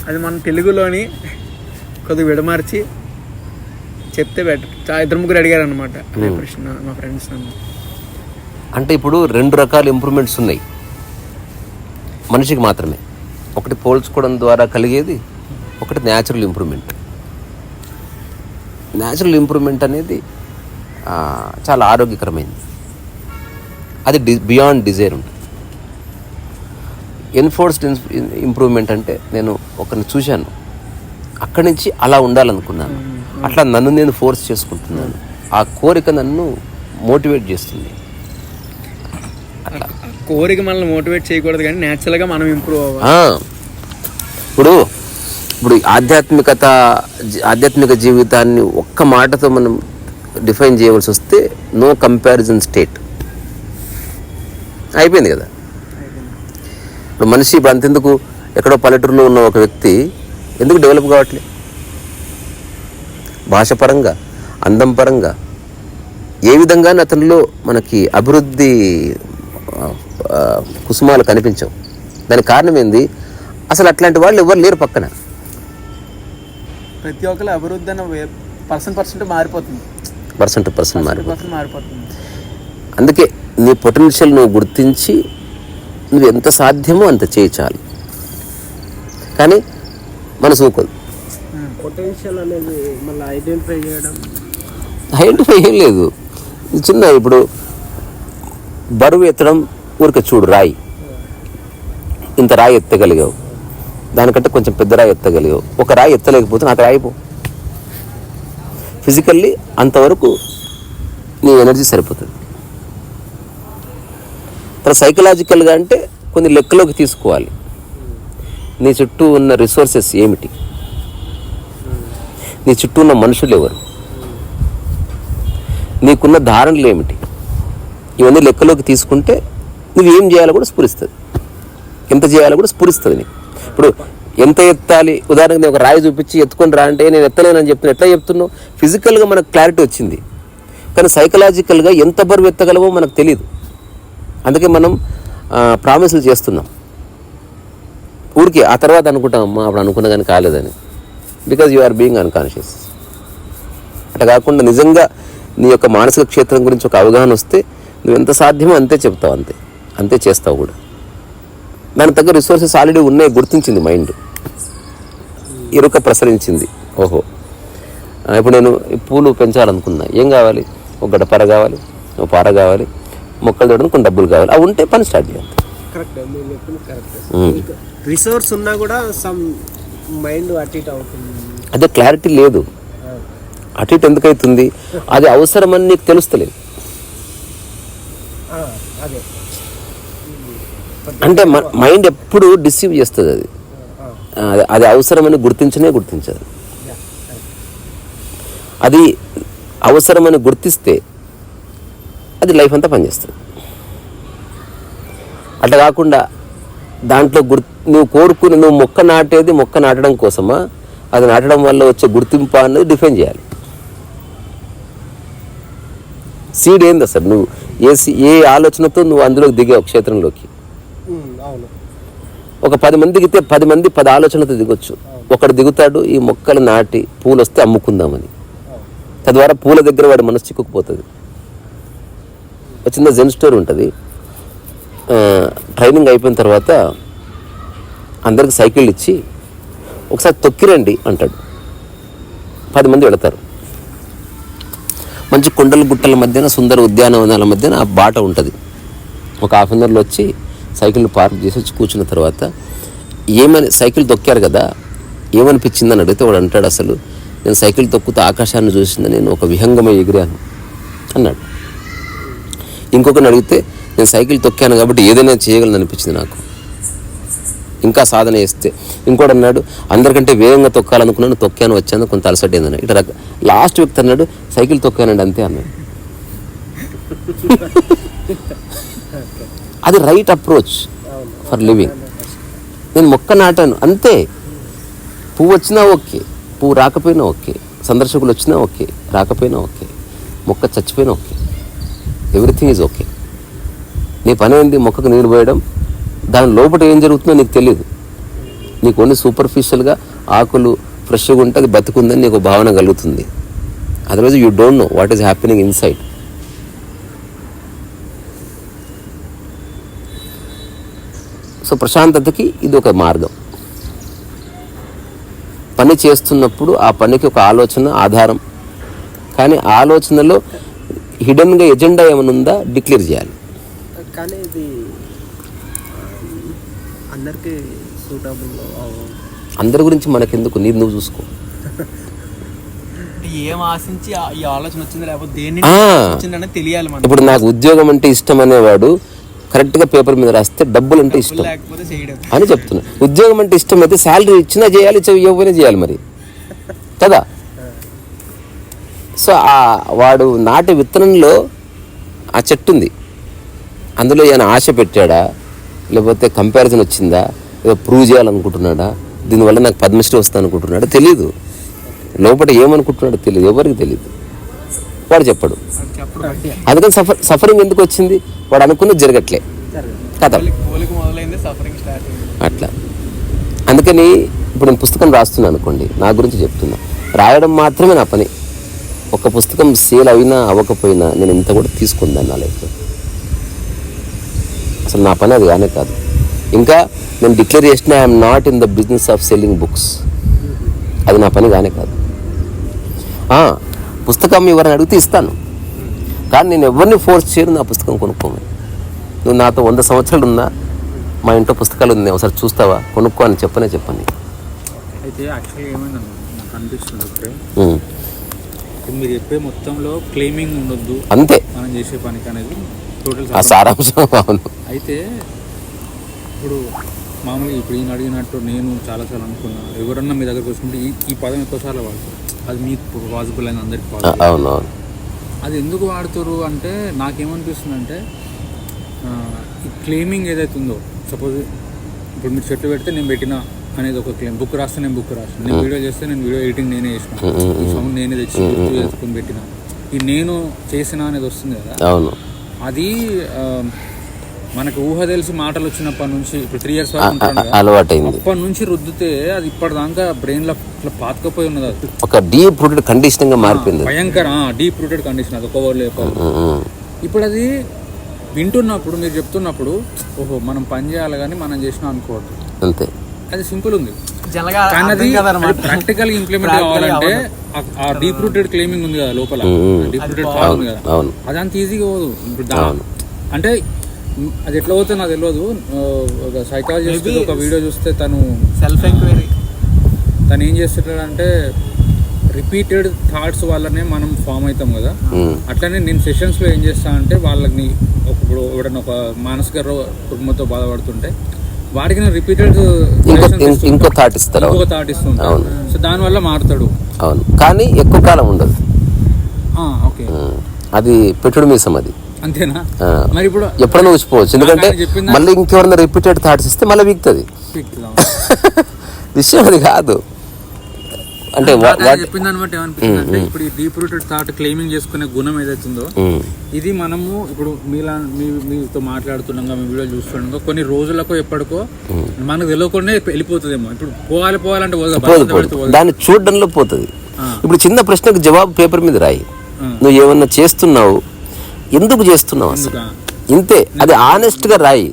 అది మన తెలుగులోని కొద్దిగా విడమార్చి చెప్తే బెటర్. 2-3 అడిగారు అనమాట ప్రశ్న మా ఫ్రెండ్స్ నన్ను. అంటే ఇప్పుడు 2 రకాల ఇంప్రూవ్మెంట్స్ ఉన్నాయి మనిషికి మాత్రమే. ఒకటి పోల్చుకోవడం ద్వారా కలిగేది, ఒకటి న్యాచురల్ ఇంప్రూవ్మెంట్. న్యాచురల్ ఇంప్రూవ్మెంట్ అనేది చాలా ఆరోగ్యకరమైనది. అది బియాండ్ డిజైర్ ఉంటుంది. ఎన్ఫోర్స్డ్ ఇంప్రూవ్మెంట్ అంటే నేను ఒకరిని చూశాను, అక్కడి నుంచి అలా ఉండాలనుకున్నాను, అట్లా నన్ను నేను ఫోర్స్ చేసుకుంటున్నాను, ఆ కోరిక నన్ను మోటివేట్ చేస్తుంది. అట్లా కోరిక మనల్ని మోటివేట్ చేయకూడదు, కానీ న్యాచురల్గా మనం ఇంప్రూవ్ అవ్వాలి. ఇప్పుడు ఆధ్యాత్మిక జీవితాన్ని ఒక్క మాటతో మనం డిఫైన్ చేయవలసి వస్తే నో కంపారిజన్ స్టేట్ అయిపోయింది కదా. ఇప్పుడు మనిషి ఇప్పుడు అంతెందుకు, ఎక్కడో పల్లెటూరులో ఉన్న ఒక వ్యక్తి ఎందుకు డెవలప్ కావట్లేదు? భాష పరంగా, అందం పరంగా ఏ విధంగానే అతనిలో మనకి అభివృద్ధి కుసుమాలు కనిపించవు. దానికి కారణం ఏంది? అసలు అట్లాంటి వాళ్ళు ఎవరు లేరు పక్కన. ప్రతి ఒక్కరు అభివృద్ధి అన్న పర్సెంట్ మారిపోతుంది, పర్సెంట్ మారిపోతుంది. అందుకే నీ పొటెన్షియల్ నువ్వు గుర్తించి నువ్వు ఎంత సాధ్యమో అంత చేయించాలి, కానీ మనసు ఊకోదు. పొటెన్షియల్ అనేది మళ్ళీ ఐడెంటిఫై ఏం లేదు. చిన్న ఇప్పుడు బరువు ఎత్తడం ఊరికే చూడు, రాయి ఇంత రాయి ఎత్తగలిగావు, దానికంటే కొంచెం పెద్ద రాయి ఎత్తగలిగావు, ఒక రాయి ఎత్తలేకపోతే నాకు రాయిపో. ఫిజికల్లీ అంతవరకు నీ ఎనర్జీ సరిపోతుంది. తర్వాత సైకలాజికల్గా అంటే కొన్ని లెక్కలోకి తీసుకోవాలి. నీ చుట్టూ ఉన్న రిసోర్సెస్ ఏమిటి, నీ చుట్టూ ఉన్న మనుషులు ఎవరు, నీకున్న ధారణలు ఏమిటి, ఇవన్నీ లెక్కలోకి తీసుకుంటే నువ్వు ఏం చేయాలో కూడా స్ఫురిస్తుంది, ఎంత చేయాలో కూడా స్ఫురిస్తుంది నీకు. ఇప్పుడు ఎంత ఎత్తాలి, ఉదాహరణకు నేను ఒక రాయి చూపించి ఎత్తుకొని రా అంటే నేను ఎత్తలేనని చెప్తున్నా, ఎట్లా చెప్తున్నావు? ఫిజికల్గా మనకు క్లారిటీ వచ్చింది, కానీ సైకలాజికల్గా ఎంత బరువు ఎత్తగలవో మనకు తెలియదు. అందుకే మనం ప్రామిసులు చేస్తున్నాం ఊరికి, ఆ తర్వాత అనుకుంటాం అమ్మా అప్పుడు అనుకున్నా కానీ కాలేదని, because you are being unconscious. అట్లా కాకుండా నిజంగా నీ యొక్క మానసిక క్షేత్రం గురించి ఒక అవగాహన వస్తే నువ్వు ఎంత సాధ్యమో అంతే చెప్తావు, అంతే చేస్తావు కూడా. దానికి తగ్గ రిసోర్సెస్ ఆల్రెడీ ఉన్నాయి, గుర్తించింది మైండ్, ఎరుక ప్రసరించింది. ఓహో, ఇప్పుడు నేను పూలు పెంచాలనుకున్నా, ఏం కావాలి? ఒక గడపర కావాలి, ఒక పార కావాలి, మొక్కలు తోడడానికి కొన్ని డబ్బులు కావాలి, అవి ఉంటే పని స్టార్ట్ చేయాలి. రిసోర్స్ ఉన్నా కూడా సమ్ మైండ్ అటు ఇటు అవుతుంది. అదే క్లారిటీ లేదు, అటు ఇటు ఎందుకు అవుతుంది? అది అవసరమని నీకు తెలుస్తలేదు. అంటే మైండ్ ఎప్పుడు డిసీవ్ చేస్తుంది. అది అవసరమని గుర్తించదు. అది అవసరమని గుర్తిస్తే అది లైఫ్ అంతా పనిచేస్తుంది. అట్లా కాకుండా దాంట్లో నువ్వు కోరుకుని నువ్వు మొక్క నాటేది మొక్క నాటడం కోసమా, అది నాటడం వల్ల వచ్చే గుర్తింపు అనేది డిఫైన్ చేయాలి. సీడ్ ఏంది అసలు? నువ్వు ఏ ఆలోచనతో నువ్వు అందులోకి దిగావు క్షేత్రంలోకి. ఒక 10 మంది దిగితే 10 మంది 10 ఆలోచనలతో దిగొచ్చు. ఒకడు దిగుతాడు ఈ మొక్కలు నాటి పూలు వస్తే అమ్ముకుందామని, తద్వారా పూల దగ్గర వాడి మనసు చిక్కుకుపోతుంది. చిన్న జెన్ స్టోరీ ఉంటుంది. ట్రైనింగ్ అయిపోయిన తర్వాత అందరికి సైకిల్ ఇచ్చి ఒకసారి తొక్కిరండి అంటాడు. 10 మంది వెళతారు. మంచి కొండల గుట్టల మధ్యన సుందర ఉద్యానవనాల మధ్యన ఆ బాట ఉంటుంది. ఒక హాఫ్ అన్ అవర్లో వచ్చి సైకిల్ పార్క్ చేసి వచ్చి కూర్చున్న తర్వాత సైకిల్ తొక్కారు కదా ఏమనిపించిందని అడిగితే వాడు అంటాడు, అసలు నేను సైకిల్ తొక్కుతూ ఆకాశాన్ని చూసిందని నేను ఒక విహంగమై ఎగిరాను అన్నాడు. ఇంకొకరిని అడిగితే నేను సైకిల్ తొక్కాను కాబట్టి ఏదైనా చేయగలను అనిపించింది నాకు, ఇంకా సాధన చేస్తే. ఇంకోటి అన్నాడు, అందరికంటే వేగంగా తొక్కాలనుకున్నాను, తొక్కాను, వచ్చాను, కొంత అలసట ఏందన్నాడు. ఇట్లా లాస్ట్ వ్యక్తి అన్నాడు, సైకిల్ తొక్కానండి అంతే అన్నాడు. అది రైట్ అప్రోచ్ ఫర్ లివింగ్. నేను మొక్క నాటాను అంతే, పువ్వు వచ్చినా ఓకే, పువ్వు రాకపోయినా ఓకే, సందర్శకులు వచ్చినా ఓకే, రాకపోయినా ఓకే, మొక్క చచ్చిపోయినా ఓకే, ఎవ్రీథింగ్ ఈజ్ ఓకే. నీ పని ఏంది? మొక్కకు నీరు పోయడం. దాని లోపల ఏం జరుగుతుందో నీకు తెలియదు. నీకు ఓన్లీ సూపర్ఫిషియల్గా ఆకులు ఫ్రెష్గా ఉంటే అది బతుకుందని నీకు భావన కలుగుతుంది. Otherwise you don't know what is happening inside. So ప్రశాంతతకి ఇది ఒక మార్గం. పని చేస్తున్నప్పుడు ఆ పనికి ఒక ఆలోచన ఆధారం, కానీ ఆలోచనలో హిడెన్గా ఎజెండా ఏమైనా ఉందా డిక్లేర్ చేయాలి. కానీ ఇది అందరికీ సూటబుల్. అందరి గురించి మనకెందుకు, నువ్వు చూసుకో. ఏం ఆశించి ఈ ఆలోచన వచ్చింది లేకపోతే దేన్ని వచ్చిందని తెలియాలి మనకి. ఇప్పుడు నాకు ఉద్యోగం అంటే ఇష్టం అనేవాడు కరెక్ట్గా పేపర్ మీద రాస్తే డబ్బులు అంటే ఇష్టం లేకపోతే చేయడం అని చెప్తున్నా. ఉద్యోగం అంటే ఇష్టం అయితే శాలరీ ఇచ్చినా చేయాలి, ఇవ్వకపోయినా చేయాలి మరి కదా. సో వాడు నాటి విత్తనంలో ఆ చెట్టు ఉంది, అందులో ఏమైనా ఆశ పెట్టాడా, లేకపోతే కంపారిజన్ వచ్చిందా, ఏదో ప్రూవ్ చేయాలనుకుంటున్నాడా, దీనివల్ల నాకు పద్మశ్రీ వస్తా అనుకుంటున్నాడా తెలియదు. లోపల ఏమనుకుంటున్నాడో తెలియదు, ఎవరికి తెలియదు, వాడు చెప్పడు. అందుకని సఫరింగ్ ఎందుకు వచ్చింది, వాడు అనుకున్నది జరగట్లే కదా అట్లా. అందుకని ఇప్పుడు నేను పుస్తకం రాస్తున్నాను అనుకోండి, నా గురించి చెప్తున్నా, రాయడం మాత్రమే నా పని. ఒక పుస్తకం సేల్ అయినా అవ్వకపోయినా నేను ఇంత కూడా తీసుకుందాను నా లైఫ్లో. అసలు నా పని అది కానే కాదు. ఇంకా నేను డిక్లేర్ చేసిన I'm not in the business of selling books, అది నా పని కానే కాదు. పుస్తకం ఎవరైనా అడిగితే ఇస్తాను, కానీ నేను ఎవరిని ఫోర్స్ చేయను నా పుస్తకం కొనుక్కోమని. నువ్వు నాతో 100 సంవత్సరాలు ఉన్నా మా ఇంట్లో పుస్తకాలు ఉన్నాయి, ఒకసారి చూస్తావా, కొనుక్కో అని చెప్పనే చెప్పండి. అయితే యాక్చువల్గా ఏమైందన్న నాకు అనిపిస్తుంది మీరు చెప్పే మొత్తంలో క్లెయిమింగ్ ఉండొద్దు, అంతే మనం చేసే పనికి అనేది టోటల్ ఆ సారాంశం. అవును. అయితే ఇప్పుడు మామూలుగా ఇప్పుడు ఈయన అడిగినట్టు నేను చాలాసార్లు అనుకున్నా, ఎవరన్నా మీ దగ్గరకు వస్తుంటే ఈ పదం ఎక్కువసార్లు వాడతారు, అది మీకు పాసిబుల్ అని అందరికి పాసిబుల్. అవును. అది ఎందుకు వాడుతారు అంటే నాకేమనిపిస్తుంది అంటే ఈ క్లెయిమింగ్ ఏదైతే ఉందో, సపోజ్ ఇప్పుడు మీరు చెట్లు పెడితే నేను పెట్టిన అనేది ఒక క్లెయిమ్, బుక్ రాస్తే నేను బుక్ రాస్తాను, నేను వీడియో చేస్తే నేను వీడియో ఎడిటింగ్ నేనే చేసిన, ఈ సౌండ్ నేనే తెచ్చి తెచ్చుకొని పెట్టిన, ఈ నేను చేసిన అనేది వస్తుంది కదా. అవును. అది మనకు ఊహ తెలిసి మాటలు వచ్చినప్పటి నుంచి ఇప్పుడు 3 years వరకు అలవాటైంది, అప్పటి నుంచి రుద్దితే అది ఇప్పటిదాకా బ్రెయిన్ లో ఇట్లా పాతకపోయి ఉన్నది. అది ఒక డీప్ రూటెడ్ కండిషన్ గా మారిపోయింది, భయంకర డీప్ రూటెడ్ కండిషన్. అది ఒక వర్డ్ చెప్పాలి. ఇప్పుడు అది వింటున్నప్పుడు మీరు చెప్తున్నప్పుడు ఓహో మనం పని చేయాలి కానీ మనం చేసినా అనుకోవద్దు, అంతే. అది సింపుల్ ఉంది, కానీ అది ప్రాక్టికల్ ఇంప్లిమెంట్ కావాలంటే ఆ డీప్ రూటెడ్ క్లెయిమింగ్ ఉంది కదా లోపల, డీప్ రూటెడ్ థాట్ ఉంది కదా, అది అంత ఈజీగా పోదు. ఇప్పుడు అంటే అది ఎట్లా పోతే నాకు తెలియదు. ఒక సైకాలజిస్ట్ ఒక వీడియో చూస్తే తను సెల్ఫ్ ఎంక్వైరీ తను ఏం చేస్తాడంటే రిపీటెడ్ థాట్స్ వల్లనే మనం ఫామ్ అవుతాం కదా. అట్లనే నేను సెషన్స్లో ఏం చేస్తా అంటే వాళ్ళని ఇప్పుడు ఎవడన్నా ఒక మానసిక కుటుంబంతో బాధపడుతుంటే వాడికి నేను రిపీటెడ్ ఇంకో థాట్ ఇస్తాను, సో దానివల్ల మారుతాడు. అవును, కానీ ఎక్కువ కాలం ఉండదు. ఓకే, అది పెట్టుడు మీసం, అది అంతేనా? మరి ఇప్పుడు ఎప్పుడైనా ఊసిపోవచ్చు, ఎందుకంటే మళ్ళీ ఇంకెవరైనా రిపీటెడ్ థాట్స్ ఇస్తే మళ్ళీ వీక్తుంది. విషయం అది కాదు. అంటే చెప్పిన దాన్ని బట్టి ఏమనిపిస్తుంది అంటే ఇప్పుడు ఈ డీప్ రూటెడ్ థాట్ క్లెయిమింగ్ చేసుకునే గుణం ఏదైతుందో ఇది మనము ఇప్పుడు మీతో మాట్లాడుతున్నాగా మీ వీడియో చూస్తుండగా కొన్ని రోజులకో ఎప్పటికో మనకు తెలియకుండా వెళ్ళిపోతుందేమో. ఇప్పుడు పోవాలంటే దాన్ని చూడడంలో పోతుంది. ఇప్పుడు చిన్న ప్రశ్నకు జవాబు పేపర్ మీద రాయి, నువ్వు ఏమన్నా చేస్తున్నావు, ఎందుకు చేస్తున్నావు అసలు, ఇంతే. అది ఆనెస్ట్గా రాయి,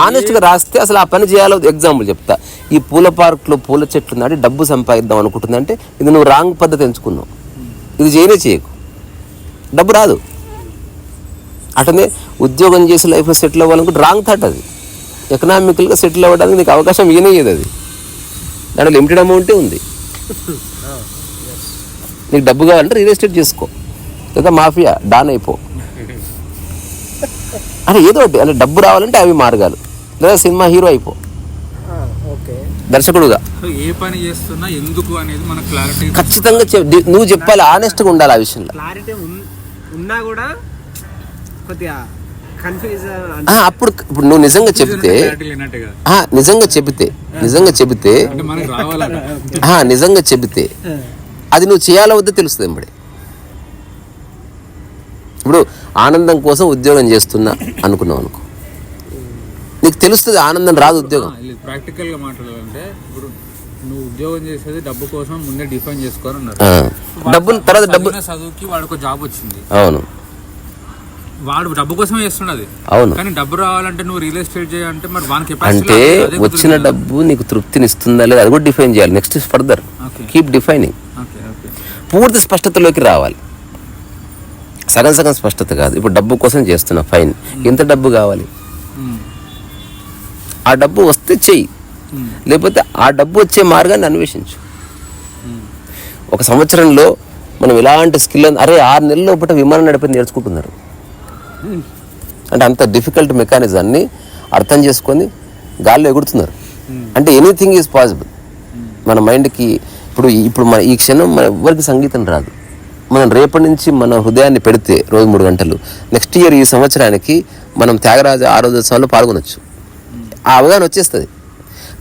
ఆనెస్ట్గా రాస్తే అసలు ఆ పని చేయాలో. ఎగ్జాంపుల్ చెప్తా, ఈ పూల పార్క్లో పూల చెట్లు నాటి డబ్బు సంపాదిద్దాం అనుకుంటుంది అంటే ఇది నువ్వు రాంగ్ పద్ధతి ఎంచుకున్నావు, ఇది చేయకు, డబ్బు రాదు. అటనే ఉద్యోగం చేసి లైఫ్లో సెటిల్ అవ్వాలనుకుంటే రాంగ్ థాట్ అది. ఎకనామికల్గా సెటిల్ అవ్వడానికి నీకు అవకాశం ఇయనేది, అది దాంట్లో లిమిటెడ్ అమౌంటే ఉంది. నీకు డబ్బు కావాలంటే రియల్ ఎస్టేట్ చేసుకో, లేదా మాఫియా డాన్ అయిపో, అంటే ఏదో ఒకటి. అంటే డబ్బు రావాలంటే అవి మార్గాలు, లేదా సినిమా హీరో అయిపో, దర్శకుడుగా. ఏ పని చేస్తున్నా ఎందుకు అనేది మనకు క్లారిటీ ఖచ్చితంగా నువ్వు చెప్పాలి, ఆనెస్ట్గా ఉండాలి ఆ విషయంలో. క్లారిటీ ఉన్నా కూడా కొద్దిగా కన్ఫ్యూజన్. అప్పుడు ఇప్పుడు నువ్వు నిజంగా చెబితే నిజంగా చెబితే అది నువ్వు చేయాలో వద్దో తెలుస్తుంది ఎంబడి. ఇప్పుడు ఆనందం కోసం ఉద్యోగం చేస్తున్నా అనుకున్నావు అనుకో, నీకు తెలుస్తుంది, ఆనందం రాదు ఉద్యోగం. ప్రాక్టికల్గా మాట్లాడాలంటే ఇప్పుడు నువ్వు ఉద్యోగం చేసేది డబ్బు కోసం ముందే డిఫైన్ చేసుకోవాలన్నారు. డబ్బు తర్వాత డబ్బు చదువుకి వాడికి ఒక జాబ్ వచ్చింది, అవును వాడు డబ్బు కోసమే చేస్తున్నది. అవును, కానీ డబ్బు రావాలంటే నువ్వు రియల్ ఎస్టేట్ చేయాలంటే మరి వానికి అంటే వచ్చిన డబ్బు నీకు తృప్తిని ఇస్తుందా లేదా అది కూడా డిఫైన్ చేయాలి. Next further keep defining. పూర్తి స్పష్టతలోకి రావాలి, సగం సగం స్పష్టత కాదు. ఇప్పుడు డబ్బు కోసం చేస్తున్నా, ఫైన్, ఎంత డబ్బు కావాలి, ఆ డబ్బు వస్తే చెయ్యి, లేకపోతే ఆ డబ్బు వచ్చే మార్గాన్ని అన్వేషించు. ఒక సంవత్సరంలో మనం ఇలాంటి స్కిల్, అరే 6 నెలల లోపల విమానం నడిపి నేర్చుకుంటున్నారు అంటే అంత డిఫికల్ట్ మెకానిజాన్ని అర్థం చేసుకొని గాల్లో ఎగురుతున్నారు. అంటే ఎనీథింగ్ ఈజ్ పాసిబుల్. మన మైండ్కి ఇప్పుడు మన ఈ క్షణం మన ఎవరికి సంగీతం రాదు. మనం రేపటి నుంచి మన హృదయాన్ని పెడితే రోజు 3 గంటలు, నెక్స్ట్ ఇయర్ ఈ సంవత్సరానికి మనం త్యాగరాజ ఆరాధోత్సవాల్లో పాల్గొనొచ్చు. ఆ అవగాహన వచ్చేస్తుంది.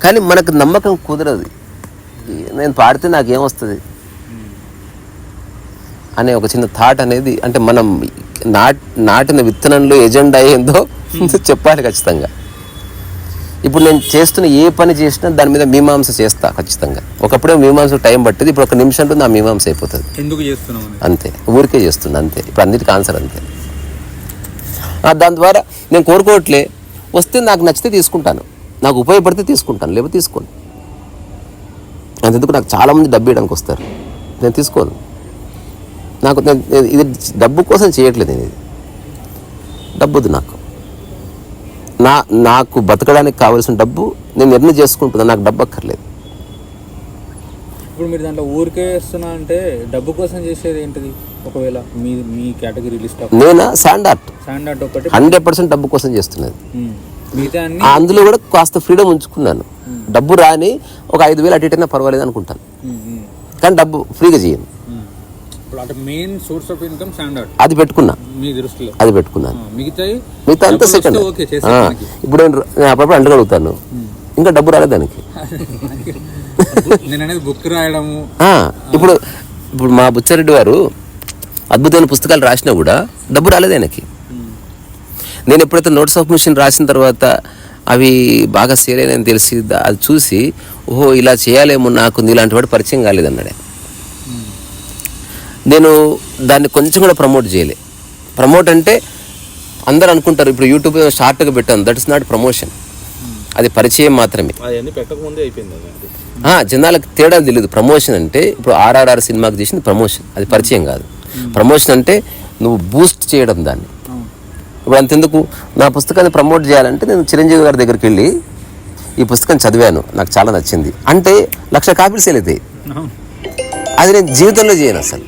కానీ మనకు నమ్మకం కుదరదు. నేను పాడితే నాకేమొస్తుంది అనే ఒక చిన్న థాట్ అనేది, అంటే మనం నాటిన విత్తనంలో ఎజెండా ఏందో చెప్పాలి ఖచ్చితంగా. ఇప్పుడు నేను చేస్తున్న ఏ పని చేసినా దాని మీద మీమాంస చేస్తా ఖచ్చితంగా. ఒకప్పుడే మీమాంస టైం పట్టింది, ఇప్పుడు ఒక నిమిషంలో నా మీమాంస అయిపోతుంది. ఎందుకు చేస్తున్నావు అంతే, ఊరికే చేస్తున్నా అంతే. ఇప్పుడు అన్నిటికీ ఆన్సర్ అంతే. దాని ద్వారా నేను కోరుకోవట్లే, వస్తే నాకు నచ్చితే తీసుకుంటాను, నాకు ఉపయోగపడితే తీసుకుంటాను, లేకపోతే తీసుకోను. అంతెందుకు నాకు చాలామంది డబ్బు ఇవ్వడానికి వస్తారు, నేను తీసుకోను. నాకు ఇది డబ్బు కోసం చేయట్లేదు, నేను ఇది డబ్బుది నాకు బతకడానికి కావాల్సిన డబ్బు నేను నిర్ణయం చేసుకుంటున్నాను, నాకు డబ్బు అక్కర్లేదు. ఇప్పుడు మీరు దాంట్లో ఊరికే చేస్తున్నా అంటే డబ్బు కోసం చేసేది ఏంటిది? ఒకవేళ మీ కేటగిరీ లిస్ట్ నేనా శాండ్ ఆర్ట్ ఒకటి 100% డబ్బు కోసం చేస్తున్నది. మిగతా అందులో కూడా కాస్త ఫ్రీడమ్ ఉంచుకున్నాను. డబ్బు రాని ఒక 5,000 అటు ఇటైనా పర్వాలేదు అనుకుంటాను, కానీ డబ్బు ఫ్రీగా చేయను. Main source of income sand art అది పెట్టుకున్నా, మీ దృష్టిలో అది పెట్టుకున్నాను. మిగతా అంతా సెకండ్. ఇప్పుడు నేను అప్పుడప్పుడు అంటూ అడుగుతాను, ఇంకా డబ్బు రాలేదు దానికి. నేను బుక్ రాయడము. ఇప్పుడు మా బుచ్చారెడ్డి వారు అద్భుతమైన పుస్తకాలు రాసినా కూడా డబ్బు రాలేదు ఆయనకి. నేను ఎప్పుడైతే నోట్స్ ఆఫ్ మిషన్ రాసిన తర్వాత అవి బాగా సేల్ అయినాయని తెలిసి అది చూసి, ఓహో ఇలా చేయాలేమో, నాకు నీలాంటి వాడు పరిచయం కాలేదన్నాడే. నేను దాన్ని కొంచెం కూడా ప్రమోట్ చేయలే. ప్రమోట్ అంటే అందరు అనుకుంటారు, ఇప్పుడు యూట్యూబ్ షార్ట్గా పెట్టాను, దట్ ఇస్ నాట్ ప్రమోషన్, అది పరిచయం మాత్రమే. జనాలకు తేడా తెలియదు. ప్రమోషన్ అంటే ఇప్పుడు RRR సినిమాకి చేసింది ప్రమోషన్, అది పరిచయం కాదు. ప్రమోషన్ అంటే నువ్వు బూస్ట్ చేయడం దాన్ని. ఇప్పుడు అంతెందుకు, నా పుస్తకాన్ని ప్రమోట్ చేయాలంటే నేను చిరంజీవి గారి దగ్గరికి వెళ్ళి ఈ పుస్తకం చదివాను, నాకు చాలా నచ్చింది అంటే 1,00,000 కాపీలు సేల్ అవుతాయి. అది నేను జీవితంలో చేయను అసలు.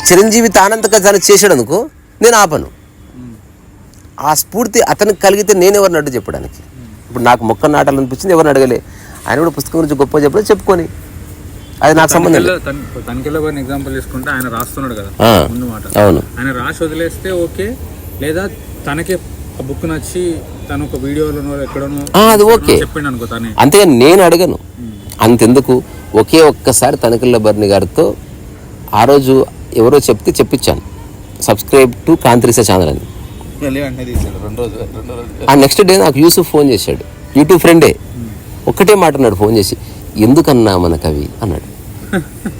చిరంజీవి తానంతగా తను చేసాడు అనుకో, నేను ఆపను. ఆ స్ఫూర్తి అతనికి కలిగితే నేను ఎవరిని అడ్డు చెప్పడానికి. ఇప్పుడు నాకు మొక్క నాటాలనిపించింది, ఎవరిని అడగలే. ఆయన కూడా పుస్తకం గురించి గొప్ప చెప్పడం చెప్పుకొని, అది నాకు సంబంధం లేదు. తనిఖీలో ఎగ్జాంపుల్ తీసుకుంటే ఆయన రాస్తున్నాడు కదా ముందు మాట, అవును, ఆయన రాసి వదిలేస్తే ఓకే, లేదా తనకే బుక్ నచ్చి తను ఒక వీడియోలోనో ఎక్కడనో అది ఓకే చెప్పిండు అనుకో తనే. అంతేగాని నేను అడగను. అంతెందుకు, ఒక్కసారి తనిఖీల బర్ని గారితో ఆ రోజు ఎవరో చెప్పించాను, సబ్స్క్రైబ్ టు కాంతిరిసా ఛానల్ అని. ఆ నెక్స్ట్ డే నాకు యూసుఫ్ ఫోన్ చేశాడు, యూట్యూబ్ ఫ్రెండే. ఒక్కటే మాట అన్నాడు ఫోన్ చేసి, ఎందుకన్నా మనకు అవి అన్నాడు.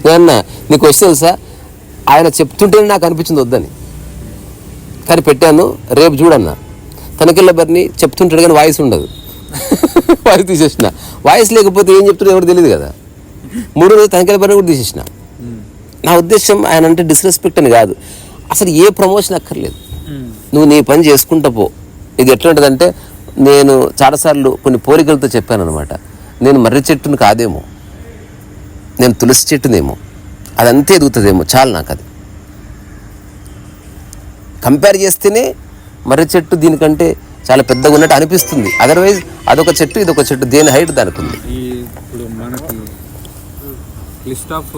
నేనన్నా, నీకు వస్తే తెలుసా, ఆయన చెప్తుంటేనే నాకు అనిపించింది వద్దని, కానీ పెట్టాను, రేపు చూడన్నా. తనిఖీల బర్ని చెప్తుంటాడు కానీ వాయిస్ ఉండదు, వాయిస్ తీసేసిన. వాయిస్ లేకపోతే ఏం చెప్తుంటే ఎవరు తెలియదు కదా. 3 రోజులు తనిఖీల బర్ని కూడా తీసేసిన. నా ఉద్దేశం ఆయన అంటే డిస్రెస్పెక్ట్ అని కాదు, అసలు ఏ ప్రమోషన్ అక్కర్లేదు, నువ్వు నీ పని చేసుకుంటా పో. ఇది ఎట్లా ఉంటుందంటే, నేను చాలాసార్లు కొన్ని పోలికలతో చెప్పాను అనమాట. నేను మర్రి చెట్టును కాదేమో, నేను తులసి చెట్టునేమో, అదంతే ఎదుగుతుందేమో, చాలు నాకు అది. కంపేర్ చేస్తేనే మర్రి చెట్టు దీనికంటే చాలా పెద్దగా ఉన్నట్టు అనిపిస్తుంది. అదర్వైజ్ అదొక చెట్టు, ఇదొక చెట్టు, దేని హైట్ దానికి ఉంది. ఇప్పుడు మనకి లిస్ట్ ఆఫ్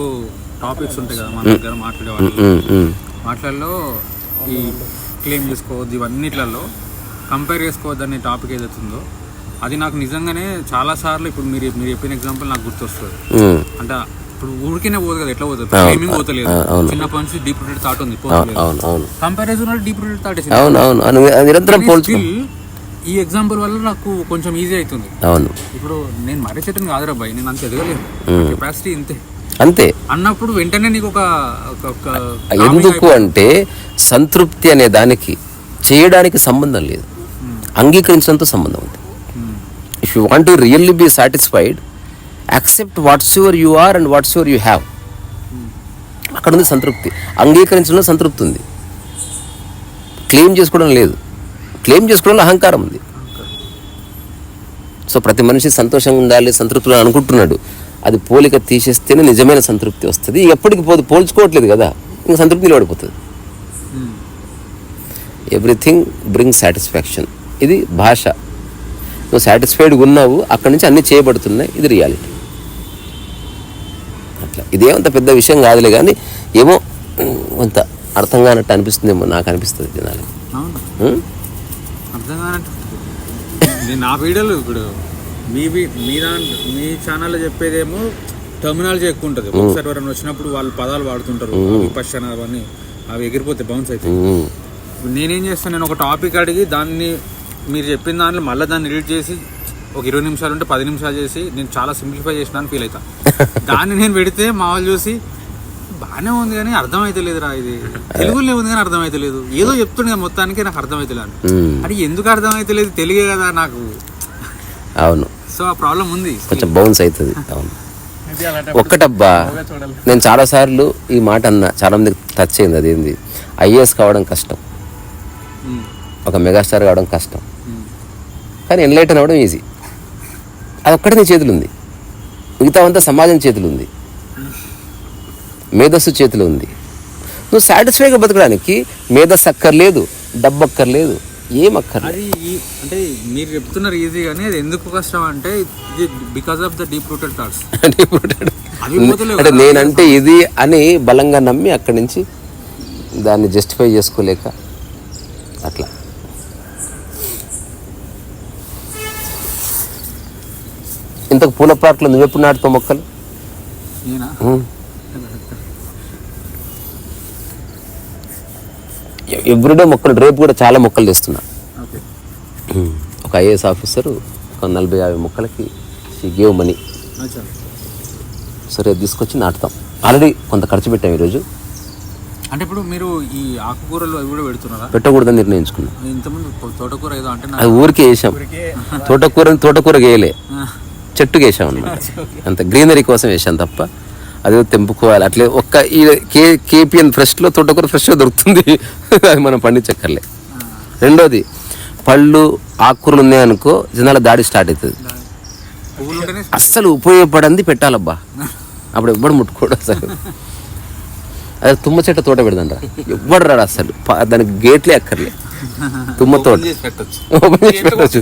టాపిక్స్ ఉంటాయి కదా మన దగ్గర మాట్లాడేవాళ్ళు, ఈ క్లెయిమ్ చేసుకోవద్దు ఇవన్నిట్లలో కంపేర్ చేసుకోవద్దు అనే టాపిక్ ఏదైతే ఉందో, అది నాకు నిజంగానే చాలాసార్లు ఇప్పుడు మీరు చెప్పిన ఎగ్జాంపుల్ నాకు గుర్తొస్తుంది. అంటే ఇప్పుడు ఊరికేనే పోదు కదా, ఎట్లా పోతుంది, క్లెయిమింగ్ పోతలేదు. చిన్నప్పటి నుంచి డీప్ రూటెడ్ థాట్ ఉంది, కంపారిజన్ డీప్ రూటెడ్ థాట్. ఈ ఎగ్జాంపుల్ వల్ల నాకు కొంచెం ఈజీ అవుతుంది. అవును, ఇప్పుడు నేను మరీ చెట్టుని కాదురా భయ్, నేను అంత ఎదగలేను, కెపాసిటీ ఇంతే అంతే అన్నప్పుడు వెంటనే నీకు ఒక ఎందుకు అంటే సంతృప్తి అనే దానికి చేయడానికి సంబంధం లేదు, అంగీకరించడంతో సంబంధం ఉంది. If you want to really be satisfied, accept what's your you are and what's your you have. అక్కడ ఉంది సంతృప్తి. అంగీకరించడంలో సంతృప్తి ఉంది, క్లెయిమ్ చేసుకోవడం లేదు. క్లెయిమ్ చేసుకోవడంలో అహంకారం ఉంది. సో ప్రతి మనిషి సంతోషంగా ఉండాలి, సంతృప్తిగా అనుకుంటున్నాడు. అది పోలిక తీసేస్తేనే నిజమైన సంతృప్తి వస్తుంది. ఎప్పటికి పోల్చుకోవట్లేదు కదా, ఇంకా సంతృప్తి నిలబడిపోతుంది. Everything bring satisfaction. ఇది భాష. నువ్వు సాటిస్ఫైడ్గా ఉన్నావు, అక్కడి నుంచి అన్నీ చేయబడుతున్నాయి. ఇది రియాలిటీ. అట్లా ఇదేమంత పెద్ద విషయం కాదులే, కానీ ఏమో కొంత అర్థం కానట్టు అనిపిస్తుందేమో, నాకు అనిపిస్తుంది జనాలు. అర్థం కానట్టు నేను నా వీడియోలు ఇప్పుడు మీ ఛానల్లో చెప్పేదేమో టర్మినాలజీ ఎక్కువ ఉంటుంది. ఒకసారి ఎవరైనా వచ్చినప్పుడు వాళ్ళు పదాలు వాడుతుంటారు, విపశ్చన అవన్నీ, అవి ఎగిరిపోతే బౌన్స్ అవుతాయి. నేనేం చేస్తాను, నేను ఒక టాపిక్ అడిగి దాన్ని మీరు చెప్పిన దాంట్లో మళ్ళీ దాన్ని ఎడిట్ చేసి ఒక 20 నిమిషాలు ఉంటే 10 నిమిషాలు చేసి నేను చాలా సింప్లిఫై చేసిన అని ఫీల్ అవుతా. దాన్ని నేను పెడితే మా వాళ్ళు చూసి బాగానే ఉంది కానీ అర్థమైతే లేదురా, ఇది తెలుగులో ఉంది కానీ అర్థమైతే లేదు, ఏదో చెప్తుండే మొత్తానికి నాకు అర్థమైతే లేదు. అది ఎందుకు అర్థమైతే లేదు, తెలుగే కదా నాకు. అవును, సో ఆ ప్రాబ్లం ఉంది, కొంచెం బౌన్స్ అవుతుంది. అవును, ఒక్కటబ్బా, నేను చాలాసార్లు ఈ మాట అన్నా, చాలా మందికి టచ్ అయింది. అదేంది, ఐఏఎస్ కావడం కష్టం, ఒక మెగాస్టార్ కావడం కష్టం, కానీ ఎన్లైటన్ అవ్వడం ఈజీ. అది ఒక్కటి నీ చేతులు ఉంది, మిగతా అంతా సమాజం చేతులు ఉంది, మేధస్సు చేతిలో ఉంది. నువ్వు సాటిస్ఫైగా బతకడానికి మేధస్సు అక్కర్లేదు, డబ్బు అక్కర్లేదు, ఏం అక్కర్లేదు. అది అంటే మీరు చెప్తున్నారు ఈజీ, కానీ అది ఎందుకు కష్టం అంటే because of the deep rooted thoughts. అంటే నేనంటే ఇది అని బలంగా నమ్మి అక్కడి నుంచి దాన్ని జస్టిఫై చేసుకోలేక అట్లా. ఇంతకు పూల పార్క్లో నువ్వెప్పుడు నాటుతావు మొక్కలు? ఎవ్రీడే మొక్కలు, రేపు కూడా చాలా మొక్కలు తెస్తున్నా. ఒక ఐఏఎస్ ఆఫీసరు ఒక 40-50 మొక్కలకి షీ గేవ్ మనీ. సరే తీసుకొచ్చి నాటుతాం. ఆల్రెడీ కొంత ఖర్చు పెట్టాం ఈరోజు. అంటే ఇప్పుడు మీరు ఈ ఆకుకూరలు అవి కూడా పెడుతున్నారా? పెట్టకూడదని నిర్ణయించుకున్నాం. ఇంతకుముందు తోటకూర ఏదో అంటే అది ఊరికే వేసాం. తోటకూరకి వేయలే, చెట్టుకి వేసాం అన్నమాట. అంత గ్రీనరీ కోసం వేసాం తప్ప అది తెంపుకోవాలి అట్లే. ఒక్క ఈ కేపీఎన్ ఫ్రెష్లో తోటకూర ఫ్రెష్గా దొరుకుతుంది, అది మనం పండించక్కర్లే. రెండోది, పళ్ళు ఆకుకూరలు ఉన్నాయనుకో జనాల దాడి స్టార్ట్ అవుతుంది. అస్సలు ఉపయోగపడింది పెట్టాలబ్బా, అప్పుడు ఎవ్వడు ముట్టుకోడు అసలు. అదే తుమ్మ చెట్టు తోట పెడదంట, ఎవ్వడు రాడు అసలు. దానికి గేట్లే అక్కర్లే, తుమ్మ తోట ఓపెన్ చేసి పెట్టచ్చు.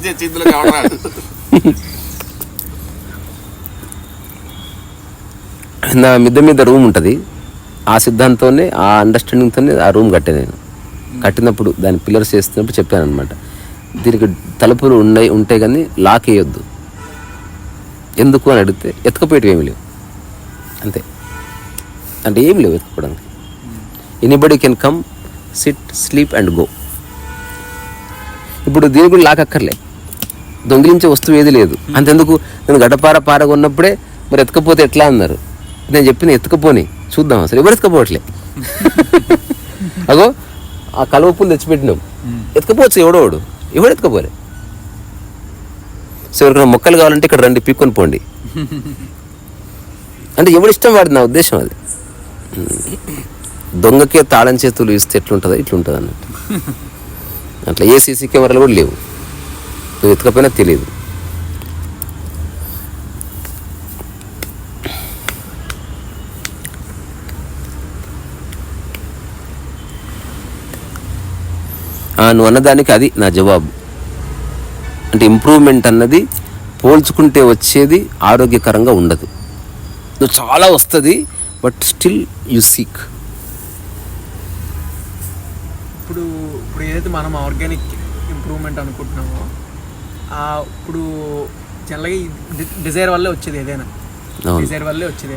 నా మిద్ద మీద రూమ్ ఉంటుంది, ఆ సిద్ధాంతంతోనే ఆ అండర్స్టాండింగ్తోనే ఆ రూమ్ కట్టాను నేను. కట్టినప్పుడు దాని పిల్లర్స్ వేస్తున్నప్పుడు చెప్పాను అనమాట, దీనికి తలుపులు ఉంటే కానీ లాక్ వేయొద్దు. ఎందుకు అని అడిగితే ఎత్తుకపోయేటివి ఏమి లేవు, అంతే. అంటే ఏం లేవు ఎత్తుకోవడానికి. Anybody can come, sit, sleep and go. ఇప్పుడు దీనికి కూడా లాక్ అక్కర్లే, దొంగిలించే వస్తువు ఏది లేదు. అంతెందుకు, నేను గడ్డపారగా ఉన్నప్పుడే మరి ఎత్తుకపోతే ఎట్లా అన్నారు. నేను చెప్పిన ఎత్తుకపోని చూద్దాం, అసలు ఎవరు ఎత్తుకపోవట్లే. అగో ఆ కలువప్పులు తెచ్చిపెట్టినాం, ఎత్తుకపోవచ్చు ఎవడోడు, ఎవడు ఎత్తుకపోలే. సో ఎవరికైనా మొక్కలు కావాలంటే ఇక్కడ రండి, పీక్కొని పోండి అంటే ఎవడిష్టం వాడి, నా ఉద్దేశం అది. దొంగకే తాళం చేతులు ఇస్తే ఎట్లుంటుందో ఇట్లుంటుంది అన్నట్టు. అట్లా ఏ సీసీ కెమెరాలు కూడా లేవు, నువ్వు ఎత్తుకపోయినా తెలియదు. నువ్వు అన్నదానికి అది నా జవాబు. అంటే ఇంప్రూవ్మెంట్ అన్నది పోల్చుకుంటే వచ్చేది ఆరోగ్యకరంగా ఉండదు. నువ్వు చాలా వస్తుంది, బట్ స్టిల్ యు సీక్. ఇప్పుడు ఏదైతే మనం ఆర్గానిక్ ఇంప్రూవ్మెంట్ అనుకుంటున్నామో, ఇప్పుడు జనరల్గా డిజైర్ వల్లే వచ్చేది ఏదైనా, డిజైర్ వల్లే వచ్చేది.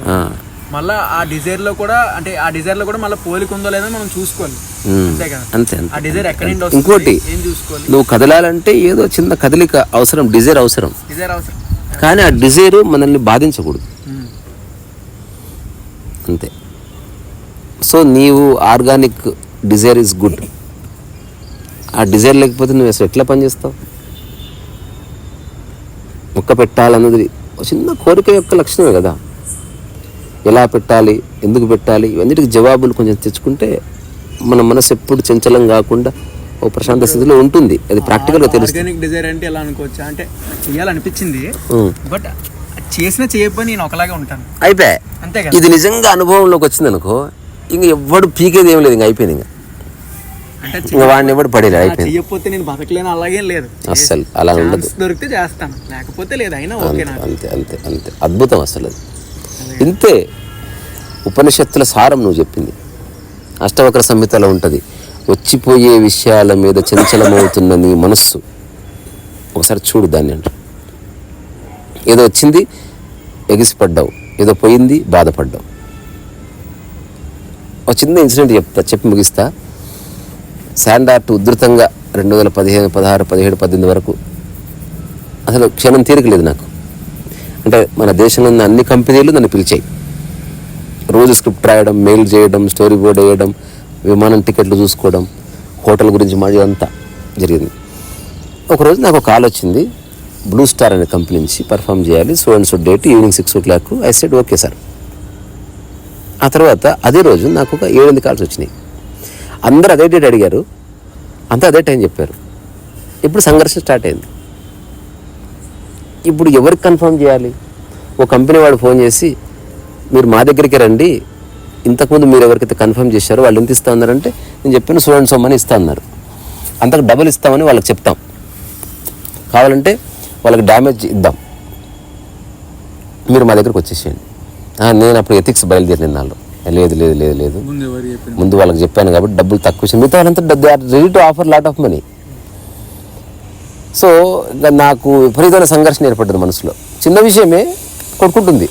మళ్ళీ ఆ డిజైర్లో కూడా అంటే ఆ డిజైర్లో కూడా మళ్ళీ పోలిక ఉందో లేదో మనం చూసుకోవాలి. అంతే కదా, అంతే ఆ డిజైర్ ఎక్కడి నుండి ఇంకోటి వస్తుంది ఏం చూసుకోవాలి. నువ్వు కదలాలంటే ఏదో చిన్న కదలిక అవసరం, డిజైర్ అవసరం, డిజైర్ అవసరం. కానీ ఆ డిజైర్ మనల్ని బాధించకూడదు. అంతే. సో నీవు ఆర్గానిక్ డిజైర్ ఇస్ గుడ్. ఆ డిజైర్ లేకపోతే నువ్వు అసలు ఎట్లా పనిచేస్తావు? మొక్క పెట్టాలన్నది చిన్న కోరిక యొక్క లక్షణమే కదా. ఎలా పెట్టాలి, ఎందుకు పెట్టాలి, ఇవన్నిటికి జవాబులు కొంచెం తెచ్చుకుంటే మన మనసు ఎప్పుడు చంచలం కాకుండా ఓ ప్రశాంత స్థితిలో ఉంటుంది. అది ప్రాక్టికల్గా తెలుస్తుంది. ఆర్గానిక్ డిజైర్ అంటే ఎలా అనుకోవచ్చా అంటే చేయాలనిపించింది, బట్ చేసినా చేయకపోయి నేను ఒకలాగే ఉంటాను, అయిపోయా. అంతే కదా. ఇది నిజంగా అనుభవంలోకి వచ్చింది అనుకో, ఇంక ఎవ్వడు పీకేది ఏం లేదు, ఇంక అయిపోయింది. ఇంకా వాడిని ఎవడు పడేది, అయిపోయింది. చెయ్యకపోతే నేను బతకలేను అలాగేం లేదు, అస్సలు అలా ఉండదు. దొరికితే చేస్తాను, లేకపోతే లేదు, అయినా ఓకే. అంతే అంతే అంతే అద్భుతం అసలు అది. ఇంతే ఉపనిషత్తుల సారం నువ్వు చెప్పింది. అష్టవక్ర సంహితలో ఉంటుంది, వచ్చిపోయే విషయాల మీద చంచలమవుతున్న నీ మనస్సు ఒకసారి చూడు దాన్ని అంట. ఏదో వచ్చింది ఎగిసిపడ్డావు, ఏదో పోయింది బాధపడ్డావు. ఒక చిన్న ఇన్సిడెంట్ చెప్పి ముగిస్తా. శాండార్ట్ ఉధృతంగా 2015, 16, 17, 18 వరకు అసలు క్షణం తీరిక లేదు నాకు. అంటే మన దేశంలో ఉన్న అన్ని కంపెనీలు నన్ను పిలిచాయి. రోజు స్క్రిప్ట్ రాయడం, మెయిల్ చేయడం, స్టోరీ బోర్డ్ వేయడం, విమానం టికెట్లు చూసుకోవడం, హోటల్ గురించి మాది అంతా జరిగింది. ఒకరోజు నాకు ఒక కాల్ వచ్చింది, బ్లూ స్టార్ అనే కంపెనీ నుంచి పర్ఫామ్ చేయాలి, so and so date, evening 6 o'clock. I said okay sir. ఆ తర్వాత అదే రోజు నాకు ఒక 7 కాల్స్ వచ్చినాయి. అందరూ అదే డేట్ అడిగారు, అంతా అదే టైం చెప్పారు. ఇప్పుడు సంఘర్షణ స్టార్ట్ అయింది. ఇప్పుడు ఎవరికి కన్ఫర్మ్ చేయాలి? ఓ కంపెనీ వాడు ఫోన్ చేసి, మీరు మా దగ్గరికి రండి, ఇంతకుముందు మీరు ఎవరికైతే కన్ఫర్మ్ చేశారో వాళ్ళు ఎంత ఇస్తా ఉన్నారంటే నేను చెప్పిన సో అండ్ సో మనీ ఇస్తా అన్నారు. అంతకు డబుల్ ఇస్తామని వాళ్ళకి చెప్తాం, కావాలంటే వాళ్ళకి డ్యామేజ్ ఇద్దాం, మీరు మా దగ్గరకు వచ్చేసేయండి. నేను అప్పుడు ఎథిక్స్ బయలుదేరిన నాలో, లేదు లేదు లేదు లేదు ముందు వాళ్ళకి చెప్పాను కాబట్టి డబ్బులు తక్కువ ఇచ్చాను, మిగతా వాళ్ళంతా they are ready to offer lot of money. So నాకు విపరీతమైన సంఘర్షణ ఏర్పడ్డది మనసులో. చిన్న విషయమే కొట్టుకుంటుంది.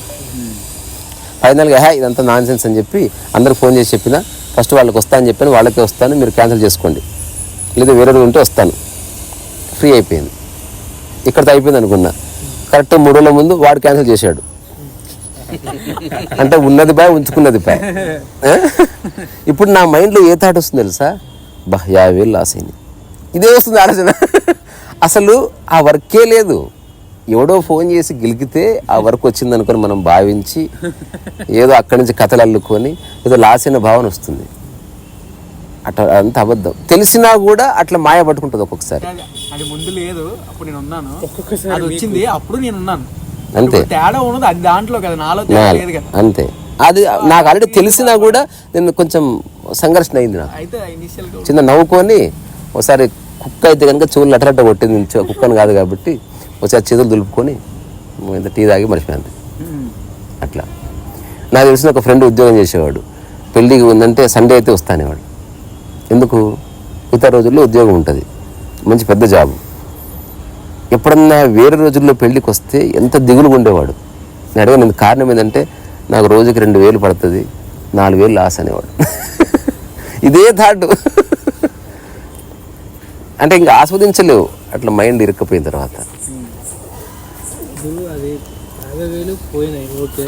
ఫైనల్గా ఇదంతా నాన్ సెన్స్ అని చెప్పి అందరికి ఫోన్ చేసి చెప్పిన, ఫస్ట్ వాళ్ళకి వస్తా అని చెప్పాను, వాళ్ళకే వస్తాను, మీరు క్యాన్సిల్ చేసుకోండి, లేదా వేరే ఉంటే వస్తాను. ఫ్రీ అయిపోయింది. ఇక్కడితో అయిపోయింది అనుకున్నా. కరెక్ట్ 3 రోజుల ముందు వాడు క్యాన్సిల్ చేశాడు. అంటే ఉన్నది బాయ్, ఉంచుకున్నది బాయ్. ఇప్పుడు నా మైండ్లో ఏ థాట్ వస్తుంది తెలుసా? 50,000 లాస్ అయింది, ఇదే వస్తుంది ఆలోచన. అసలు ఆ వర్కే లేదు, ఎవడో ఫోన్ చేసి గెలికితే ఆ వర్క్ వచ్చింది అనుకొని మనం భావించి ఏదో అక్కడి నుంచి కథలు అల్లుకొని ఏదో లాస్ అయిన భావన వస్తుంది. అట్లా అంత అబద్ధం. తెలిసినా కూడా అట్లా మాయ పట్టుకుంటుంది ఒక్కొక్కసారి. అది ముందు లేదు, అప్పుడు నేను ఉన్నాను, అది వచ్చింది అప్పుడు నేను ఉన్నాను, అంతే. తేడా ఉన్నది అది దాంట్లో కదా, నాలో లేదు కదా, అంతే. అది నాకు ఆల్రెడీ తెలిసినా కూడా నేను కొంచెం సంఘర్షణ అయింది. నాకు అయితే ఇనిషియల్ గా చిన్న నవ్వుకొని ఒకసారి కుక్క అయితే కనుక చెవులు అట్లా కొట్టింది, కుక్కను కాదు కాబట్టి ఒకసారి చేతులు దులుపుకొని ఇంత టీ తాగి మర్చిపోయింది. అట్లా నాకు తెలిసిన ఒక ఫ్రెండ్ ఉద్యోగం చేసేవాడు, పెళ్ళికి ఉందంటే సండే అయితే వస్తానేవాడు. ఎందుకు? మిగతా రోజుల్లో ఉద్యోగం ఉంటుంది, మంచి పెద్ద జాబ్. ఎప్పుడన్నా వేరే రోజుల్లో పెళ్ళికి వస్తే ఎంత దిగులుగా ఉండేవాడు. నేను అడిగాను కారణం ఏంటంటే, నాకు రోజుకి 2,000 పడుతుంది, 4,000 లాస్ అనేవాడు. ఇదే థాట్. అంటే ఇంకా ఆస్వాదించలేవు అట్లా మైండ్ ఇరుక్కపోయిన తర్వాత. అది 50,000 పోయినాయి, ఓకే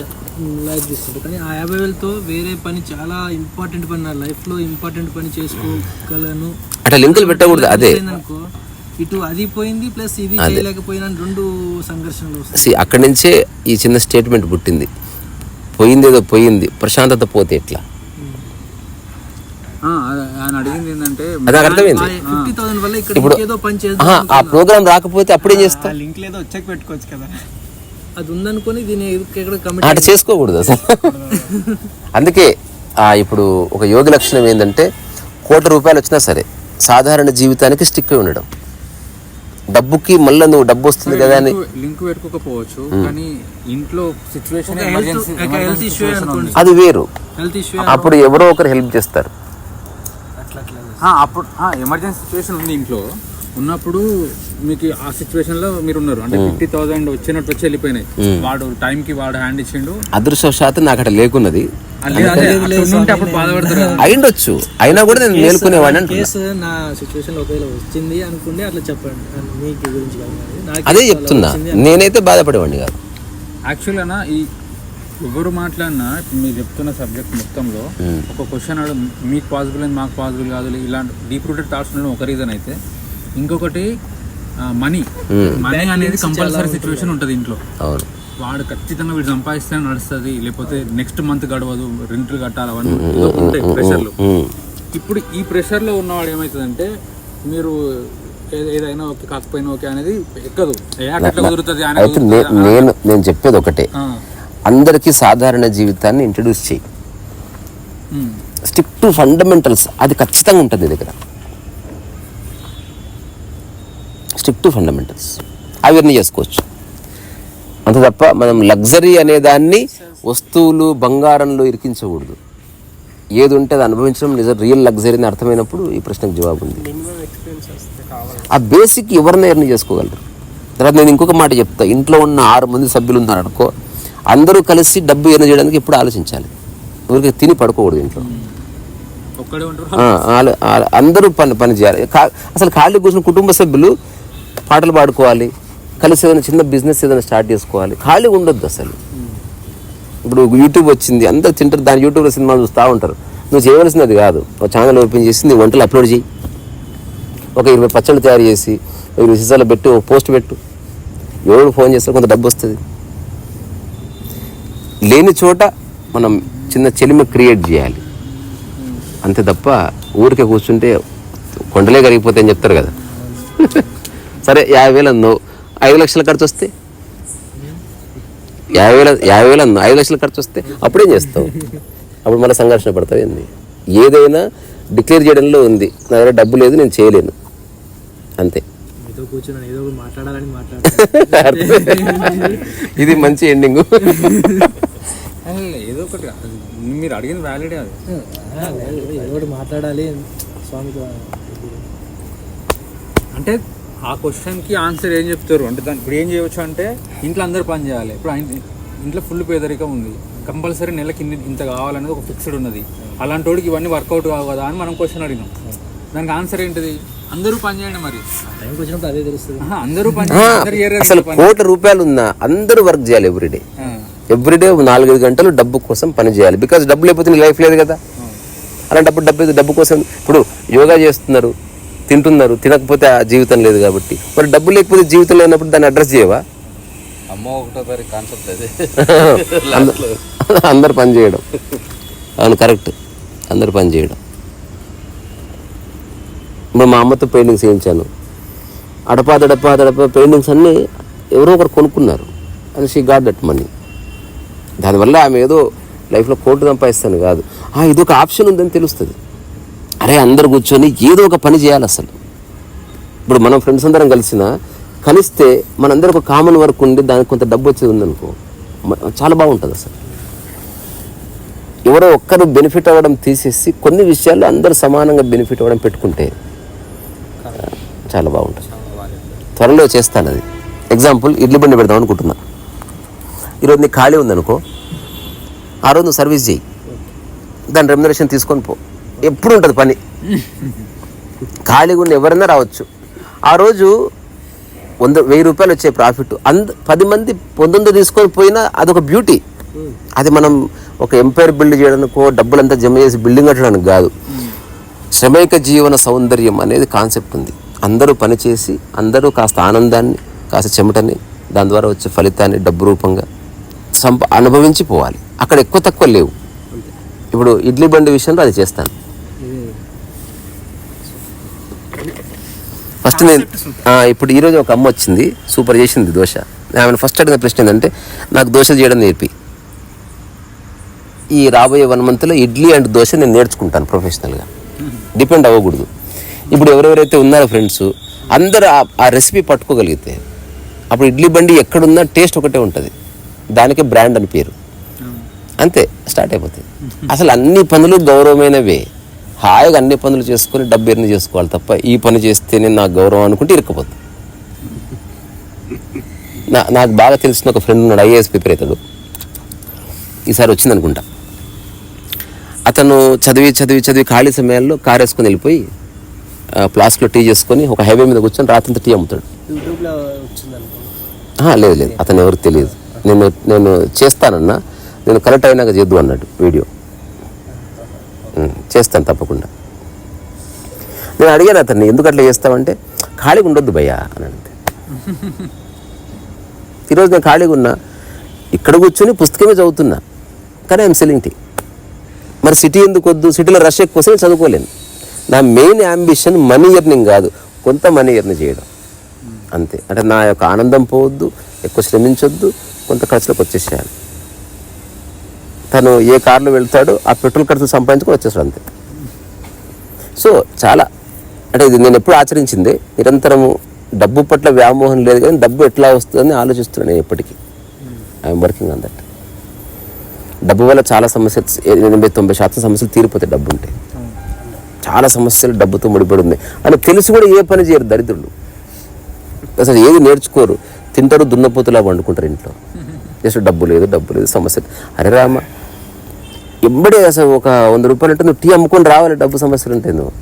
లైఫ్ తీసుకుంటారు, కానీ ఆ 50,000తో వేరే పని, చాలా ఇంపార్టెంట్ పని, నా లైఫ్లో ఇంపార్టెంట్ పని చేసుకోగలను అట్లా లింకులు పెట్టకూడదు. అదే అనుకో, ఇటు అది పోయింది ప్లస్ ఇది చేయలేకపోయినా 2 సంఘర్షణలు వస్తాయి. అక్కడి నుంచే ఈ చిన్న స్టేట్మెంట్ పుట్టింది, పోయింది ఏదో పోయింది, ప్రశాంతత పోతే ఎట్లా? ఆయన అడిగింది ఏంటంటే, అది అర్థమైంది. 50,000 వల్ల ఇక్కడ ఏదో పని చేద్దాం, ఆ ప్రోగ్రామ్ రాకపోతే అప్పుడేం చేస్తా? లింక్ లేదో వచ్చాక పెట్టుకోవచ్చు కదా, అది ఉందనుకొని దీన్ని ఎక్కడ కమిట్ అట్లా చేసుకోకూడదు అసలు. అందుకే ఇప్పుడు ఒక యోగి లక్షణం ఏంటంటే, 1,00,00,000 రూపాయలు వచ్చినా సరే సాధారణ జీవితానికి స్టిక్ అయి ఉండడం. డబ్బుకి మళ్ళీ నువ్వు డబ్బు వస్తుంది కదా అని లింక్ పెట్టుకోకపోవచ్చు, కానీ ఇంట్లో సిచ్యువేషన్ హెల్త్ ఇష్యూ అనుకోండి, అది వేరు. హెల్త్ ఇష్యూ అప్పుడు ఎవరో ఒకరు హెల్ప్ చేస్తారు. అప్పుడు ఎమర్జెన్సీ సిచ్యువేషన్ ఉంది ఇంట్లో, ఉన్నప్పుడు మీకు ఆ సిచ్యువేషన్ లో మీరు ఉన్నారు అంటే 50,000 వచ్చినట్టు వచ్చి వెళ్ళిపోయినాయి, వాడు టైంకి వాడు హ్యాండ్ ఇచ్చిండు, అదృష్టవశాత్తు నాకు అక్కడ లేకున్నది అదే ఉంటే అప్పుడు బాధపడతారు కదా. అయిండొచ్చు, అయినా కూడా నేను మేలుకునేవాడిని అంటున్నా. కేసు నా సిచ్యువేషన్ ఒకవేళ వచ్చింది అనుకుంటే అట్లా చెప్పండి, మీకు గురించి కాదు కానీ. నాకు అదే అలా చెప్తున్నా, వచ్చింది నేనైతే బాధపడేవాడిని కాదు. యాక్చువల్గా ఈ ఎవరు మాట్లాడినా ఇప్పుడు మీరు చెప్తున్న సబ్జెక్ట్ మొత్తంలో ఒక క్వశ్చన్ మీకు పాసిబుల్ అని మాకు పాసిబుల్ కాదు, ఇలాంటి డీప్ రూటెడ్ థాట్స్ ఉండడం ఒక రీజన్ అయితే, ఇంకొకటి మనీ అనేది కంపల్సరీ సిచ్యువేషన్ ఉంటుంది ఇంట్లో. అవును, వాడు ఖచ్చితంగా వీడు సంపాదిస్తే నడుస్తుంది, లేకపోతే నెక్స్ట్ మంత్ గడవదు, రెంట్లు కట్టాలి, అవన్నీ ఉంటాయి ప్రెషర్లు. ఇప్పుడు ఈ ప్రెషర్లో ఉన్నవాడు ఏమవుతుందంటే మీరు ఏదైనా ఓకే కాకపోయినా ఓకే అనేది ఎక్కదు, కుదురుతుంది అయితే నేను చెప్పేది ఒకటే, అందరికీ సాధారణ జీవితాన్ని ఇంట్రడ్యూస్ చేయి, స్టిక్ టు ఫండమెంటల్స్, అది ఖచ్చితంగా ఉంటుంది నీ దగ్గర. స్టిక్ టు ఫండమెంటల్స్ అవన్నీ చేసుకోవచ్చు అంత తప్ప మనం లగ్జరీ అనే దాన్ని వస్తువులు బంగారంలో ఇరికించకూడదు. ఏది ఉంటే అది అనుభవించడం నిజం రియల్ లగ్జరీని అర్థమైనప్పుడు ఈ ప్రశ్నకు జవాబు ఉంది. ఆ బేసిక్ ఎవరిని ఎర్న్ చేసుకోగలరు. తర్వాత నేను ఇంకొక మాట చెప్తా, ఇంట్లో ఉన్న 6 మంది సభ్యులు ఉన్నారు అనుకో, అందరూ కలిసి డబ్బు ఎర్న్ చేయడానికి ఎప్పుడు ఆలోచించాలి, ఊరికి తిని పడుకోకూడదు ఇంట్లో. అందరూ పని చేయాలి. అసలు ఖాళీ కూర్చున్న కుటుంబ సభ్యులు పాటలు పాడుకోవాలి, కలిసి ఏదైనా చిన్న బిజినెస్ ఏదైనా స్టార్ట్ చేసుకోవాలి, ఖాళీ ఉండొద్దు అసలు. ఇప్పుడు యూట్యూబ్ వచ్చింది, అందరు తింటారు, దాని యూట్యూబ్లో సినిమాలు చూస్తూ ఉంటారు. నువ్వు చేయవలసినది కాదు, ఒక ఛానల్ ఓపెన్ చేసి నీ వంటలు అప్లోడ్ చేయి, ఒక 20 పచ్చళ్ళు తయారు చేసి 20 సీసాలు పెట్టి ఒక పోస్ట్ పెట్టు, ఎవరు ఫోన్ చేస్తారు, కొంత డబ్బు వస్తుంది. లేని చోట మనం చిన్న చెలిమ క్రియేట్ చేయాలి అంతే తప్ప ఊరికే కూర్చుంటే కొండలే కరిగిపోతాయని చెప్తారు కదా. సరే 50,000 అన్నావు, 5 లక్షల ఖర్చు వస్తే 50,000 అన్నావు, 5 లక్షల ఖర్చు వస్తే అప్పుడేం చేస్తావు? అప్పుడు మళ్ళీ సంఘర్షణ పడతావు. ఏంది ఏదైనా డిక్లేర్ చేయడంలో ఉంది, నా దగ్గర డబ్బు లేదు నేను చేయలేను అంతే. ఇది మంచి ఎండింగ్. ఏదో ఒకటి మీరు అడిగిన వ్యాలిడే అది, ఏదో మాట్లాడాలి స్వామికి. అంటే ఆ క్వశ్చన్కి ఆన్సర్ ఏం చెప్తారు అంటే దాన్ని ఇప్పుడు ఏం చేయవచ్చు అంటే ఇంట్లో అందరూ పని చేయాలి. ఇప్పుడు ఇంట్లో ఫుల్ పేదరికం ఉంది, కంపల్సరీ నెలకి ఇంత కావాలనేది ఒక ఫిక్స్డ్ ఉన్నది. అలాంటి వాడికి ఇవన్నీ వర్కౌట్ కావు కదా అని మనం క్వశ్చన్ అడిగినాం. దానికి ఆన్సర్ ఏంటిది? అందరూ పని చేయండి. మరి టైంకి వచ్చినప్పుడు అదే తెలుస్తుంది. అందరూ పని అసలు ₹1,00,00,000 ఉన్నా అందరూ వర్క్ చేయాలి ఎవ్రీడే 4-5 గంటలు డబ్బు కోసం పని చేయాలి. బికాజ్ డబ్బు లేకపోతే నీ లైఫ్ లేదు కదా. అలాంటప్పుడు డబ్బు కోసం ఇప్పుడు యోగా చేస్తున్నారు, తింటున్నారు, తినకపోతే ఆ జీవితం లేదు కాబట్టి. మరి డబ్బు లేకపోతే జీవితం లేనప్పుడు దాన్ని అడ్రస్ చేయవా? అందరు పని చేయడం, అవును కరెక్ట్, అందరు పని చేయడం. ఇప్పుడు మా అమ్మతో పెయింటింగ్స్ వేయించాను, అడపా పెయింటింగ్స్ అన్నీ ఎవరో ఒకరు కొనుక్కున్నారు అని షీ గాట్ దట్ మనీ. దానివల్ల ఆమె ఏదో లైఫ్లో కోట్లు సంపాదిస్తాను కాదు, ఇదొక ఆప్షన్ ఉందని తెలుస్తుంది. అరే అందరు కూర్చొని ఏదో ఒక పని చేయాలి అసలు. ఇప్పుడు మనం ఫ్రెండ్స్ అందరం కలిస్తే మనందరూ ఒక కామన్ వర్క్ ఉండి దానికి కొంత డబ్బు వచ్చేది ఉందనుకో, చాలా బాగుంటుంది అసలు. ఎవరో ఒక్కరు బెనిఫిట్ అవ్వడం తీసేసి కొన్ని విషయాల్లో అందరూ సమానంగా బెనిఫిట్ అవ్వడం పెట్టుకుంటే చాలా బాగుంటుంది. త్వరలో చేస్తాను అది. ఎగ్జాంపుల్ ఇడ్లీ బండి పెడదాం అనుకుంటున్నా. ఈరోజు నీకు ఖాళీ ఉందనుకో, ఆ రోజు నువ్వు సర్వీస్ చేయి, దాని రెమ్యునరేషన్ తీసుకొని పో. ఎప్పుడు ఉంటుంది పని, ఖాళీగా ఉన్న ఎవరైనా రావచ్చు. ఆ రోజు 100,000 రూపాయలు వచ్చే ప్రాఫిట్ 10 మంది 19 తీసుకొని పోయినా అదొక బ్యూటీ. అది మనం ఒక ఎంపైర్ బిల్డ్ చేయడానికో డబ్బులంతా జమ చేసి బిల్డింగ్ కట్టడానికి కాదు. శ్రమైక జీవన సౌందర్యం అనేది కాన్సెప్ట్ ఉంది. అందరూ పనిచేసి అందరూ కాస్త ఆనందాన్ని, కాస్త చెమటని, దాని ద్వారా వచ్చే ఫలితాన్ని డబ్బు రూపంగా అనుభవించి పోవాలి. అక్కడ ఎక్కువ తక్కువ లేవు. ఇప్పుడు ఇడ్లీ బండి విషయంలో అది చేస్తాను. ఫస్ట్ నేను ఇప్పుడు ఈరోజు ఒక అమ్మ వచ్చింది, సూపర్ చేసింది దోశ. ఆమెను ఫస్ట్ అడిగిన ప్రశ్న ఏంటంటే, నాకు దోశ చేయడం నేర్పి. ఈ రాబోయే 1 మంత్లో ఇడ్లీ అండ్ దోశ నేను నేర్చుకుంటాను ప్రొఫెషనల్గా, డిపెండ్ అవ్వకూడదు. ఇప్పుడు ఎవరెవరైతే ఉన్నారో ఫ్రెండ్స్ అందరూ ఆ రెసిపీ పట్టుకోగలిగితే అప్పుడు ఇడ్లీ బండి ఎక్కడున్నా టేస్ట్ ఒకటే ఉంటుంది, దానికే బ్రాండ్ అని పేరు, అంతే స్టార్ట్ అయిపోతుంది. అసలు అన్ని పనులు గౌరవమైనవే. హాయిగా అన్ని పనులు చేసుకొని డబ్బు ఎర్న్ చేసుకోవాలి తప్ప ఈ పని చేస్తేనే నాకు గౌరవం అనుకుంటే ఇరుక్కుపోతుంది. నాకు బాగా తెలిసిన ఒక ఫ్రెండ్ ఉన్నాడు, ఐఏఎస్ ప్రిపేర్ అవుతాడు, ఈసారి వచ్చింది అనుకుంటా. అతను చదివి ఖాళీ సమయాల్లో కారు వేసుకొని వెళ్ళిపోయి ఫ్లాస్క్లో టీ చేసుకొని ఒక హైవే మీద కూర్చొని రాత్రంతా టీ అమ్ముతాడు. యూట్యూబ్లో వచ్చింది లేదు అతను ఎవరికి తెలియదు. నేను చేస్తానన్నా, నేను కరెక్ట్ అయినాక చేద్దు అన్నాడు వీడియో. చేస్తాను తప్పకుండా. నేను అడిగాను అతన్ని, ఎందుకు అట్లా చేస్తామంటే ఖాళీగా ఉండొద్దు భయ్యా అని అంటే. ఈరోజు నేను ఖాళీగా ఉన్నా, ఇక్కడ కూర్చొని పుస్తకమే చదువుతున్నా, కానీ ఐఎమ్ సెల్లింగ్ టీ. మరి సిటీ ఎందుకు వద్దు, సిటీలో రష్ ఎక్కువ నేను చదువుకోలేను. నా మెయిన్ యాంబిషన్ మనీ ఎర్నింగ్ కాదు, కొంత మనీ ఎర్న్ చేయడం అంతే. అంటే నా యొక్క ఆనందం పోవద్దు, ఎక్కువ శ్రమించొద్దు, కొంత ఖర్చులకు వచ్చేసేయాలి. తను ఏ కార్లో వెళ్తాడో ఆ పెట్రోల్ ఖర్చులు సంపాదించుకొని వచ్చేసాడు అంతే. సో చాలా అంటే ఇది నేను ఎప్పుడు ఆచరించింది. నిరంతరము డబ్బు పట్ల వ్యామోహం లేదు, కానీ డబ్బు ఎట్లా వస్తుందని ఆలోచిస్తున్నాను నేను ఎప్పటికీ. I'm working on that. డబ్బు వల్ల చాలా సమస్యలు, 80-90% సమస్యలు తీరిపోతాయి డబ్బు ఉంటే. చాలా సమస్యలు డబ్బుతో ముడిపడి ఉన్నాయి అని తెలిసి కూడా ఏ పని చేయరు దరిద్రులు. అసలు ఏది నేర్చుకోరు, తింటారు, దున్నపోతులా వండుకుంటారు ఇంట్లో. జస్ట్ డబ్బు లేదు సమస్యలు. అరే రామ, ఎంబడే అసలు ఒక 100 రూపాయలు అంటే నువ్వు టీ అమ్ముకొని రావాలి, డబ్బు సమస్యలు ఉంటాయి. నువ్వు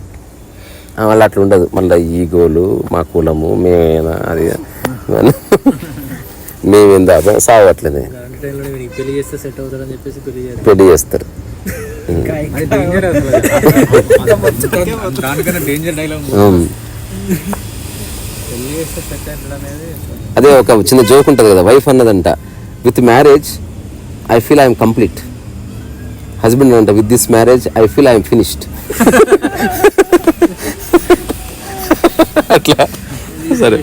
మళ్ళీ అట్లా ఉండదు. మళ్ళీ ఈగోలు, మా కులము, మేమేనా, అది మేమేందా సాగట్లేదు. పెళ్లి చేస్తే సెట్ అవుతారని చెప్పేసి పెళ్లి చేస్తారు. దానికన్నా డేంజర్ డైలాగ్. అదే ఒక చిన్న జోక్ ఉంటుంది కదా, వైఫ్ అన్నదంట, with marriage I feel I'm complete. Husband అంట, with this marriage I feel I'm finished. అట్లా సరే.